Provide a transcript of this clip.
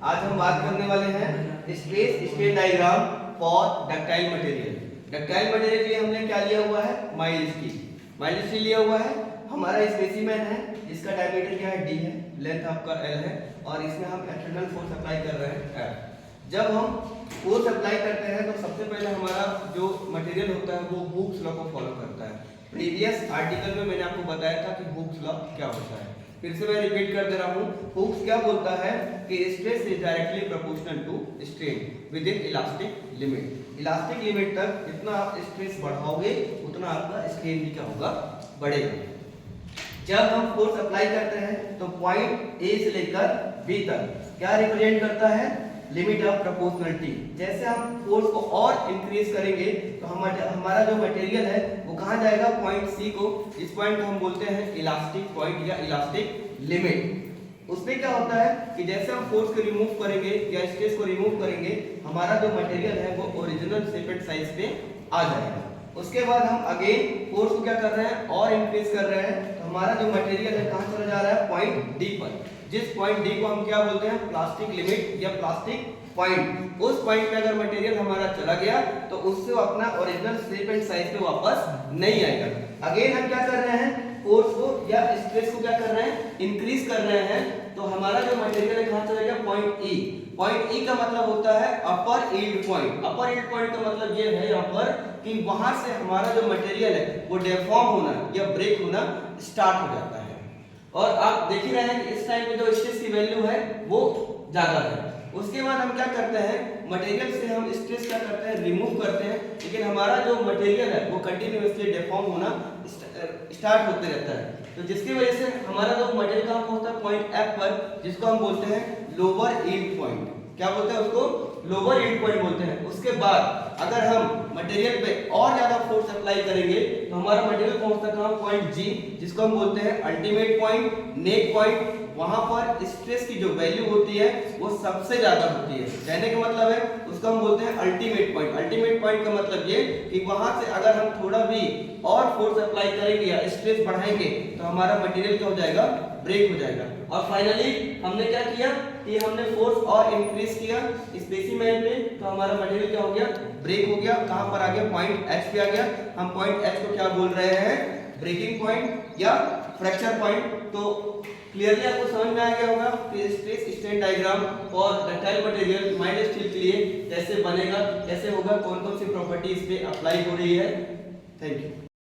आज हम बात करने वाले हैं stress strain diagram for ductile material. Ductile material के लिए हमने क्या लिया हुआ है, माइल्ड स्टील। माइल्ड स्टील लिया हुआ है। हमारा स्पेसिमेन है जिसका डायमीटर क्या है, d है, लेंथ आपका l है और इसमें हम एक्सटर्नल फोर्स अप्लाई कर रहे हैं F। जब हम फोर्स अप्लाई करते हैं तो सबसे पहले हमारा जो मटेरियल होता है वो हुक्स लॉ को फॉलो करता है। प्रीवियस आर्टिकल में मैंने आपको बताया था कि हुक्स लॉ क्या होता है, फिर से मैं रिपीट कर दे रहा हूं। हुक्स क्या बोलता है कि stress is directly proportional to strain within elastic limit. Elastic limit तक जितना आप स्ट्रेस बढ़ाओगे उतना आपका स्ट्रेन भी क्या होगा, बढ़ेगा। जब हम फोर्स अप्लाई करते हैं तो पॉइंट ए से लेकर बी तक क्या रिप्रेजेंट करता है, लिमिट ऑफ प्रोपोर्शनलिटी। जैसे हम फोर्स को और इंक्रीज करेंगे तो हमारा जो मटेरियल है वो कहां जाएगा, पॉइंट सी को। इस पॉइंट को हम बोलते हैं इलास्टिक पॉइंट या इलास्टिक लिमिट। उसमें क्या होता है कि जैसे हम फोर्स को रिमूव करेंगे या स्ट्रेस को रिमूव करेंगे, हमारा जो मटेरियल है वो ओरिजिनल शेप एंड साइज पे आ जाएगा। उसके बाद हम अगेन फोर्स को क्या कर रहे हैं और इंक्रीज कर रहे हैं, तो हमारा जो मटेरियल है कहां चला जा रहा है, पॉइंट डी पर। जिस पॉइंट डी को हम क्या बोलते हैं, प्लास्टिक लिमिट या प्लास्टिक पॉइंट। उस पॉइंट पे अगर मटेरियल हमारा चला गया तो उससे वो अपना ओरिजिनल शेप एंड साइज पे वापस नहीं आएगा। अगेन हम क्या कर रहे हैं, फोर्स को या स्ट्रेस को क्या कर रहे हैं, इंक्रीज कर रहे हैं। तो हमारा जो मटेरियल है कहां चला गया, पॉइंट ई। पॉइंट ई का मतलब होता है अपर यील्ड पॉइंट। अपर यील्ड पॉइंट का मतलब ये है यहाँ पर कि वहां से हमारा जो मटेरियल है वो डेफॉर्म होना या ब्रेक होना स्टार्ट हो जाता है। और आप देख ही रहे हैं कि इस टाइम पे जो स्ट्रेस की वैल्यू है वो ज्यादा है। उसके बाद हम क्या करते हैं, मटेरियल से हम स्ट्रेस क्या करते हैं, रिमूव करते हैं, लेकिन हमारा जो मटेरियल है वो कंटिन्यूअसली डेफॉर्म होना स्टार्ट होते रहता है। तो जिसकी वजह से हमारा जो मटेरियल कहां पहुंचता है, पॉइंट एफ पर, जिसको हम बोलते हैं लोअर यील्ड पॉइंट। क्या बोलते हैं उसको, लोअर यील्ड पॉइंट बोलते हैं। उसके बाद अगर हम मटेरियल पे और ज्यादा फोर्स अप्लाई करेंगे तो हमारा मटेरियल पहुंचता है कहां, पॉइंट जी, जिसको हम बोलते हैं अल्टीमेट पॉइंट, नेक पॉइंट। वहां पर स्ट्रेस की जो वैल्यू होती है वो सबसे ज्यादा होती है। कहने का मतलब है उसको हम बोलते हैं अल्टीमेट पॉइंट। अल्टीमेट पॉइंट का मतलब ये कि वहां से अगर हम थोड़ा भी और फोर्स अप्लाई करेंगे या स्ट्रेस बढ़ाएंगे तो हमारा मटेरियल क्या हो जाएगा, ब्रेक हो जाएगा। और फाइनली हमने क्या किया कि हमने फोर्स और इंक्रीज किया स्पेसिमेन पे, तो हमारा मटेरियल क्या हो गया, ब्रेक हो गया। कहां पर आ गया, पॉइंट एच पे आ गया। हम पॉइंट एच को क्या बोल रहे हैं, ब्रेकिंग पॉइंट या फ्रैक्चर पॉइंट। तो क्लियरली आपको समझ में आ गया होगा कि स्ट्रेस स्ट्रेन डायग्राम और डक्टाइल मटेरियल माइल्ड स्टील के लिए कैसे बनेगा, कैसे होगा, कौन कौन सी प्रॉपर्टी इस पे अप्लाई हो रही है। Thank you.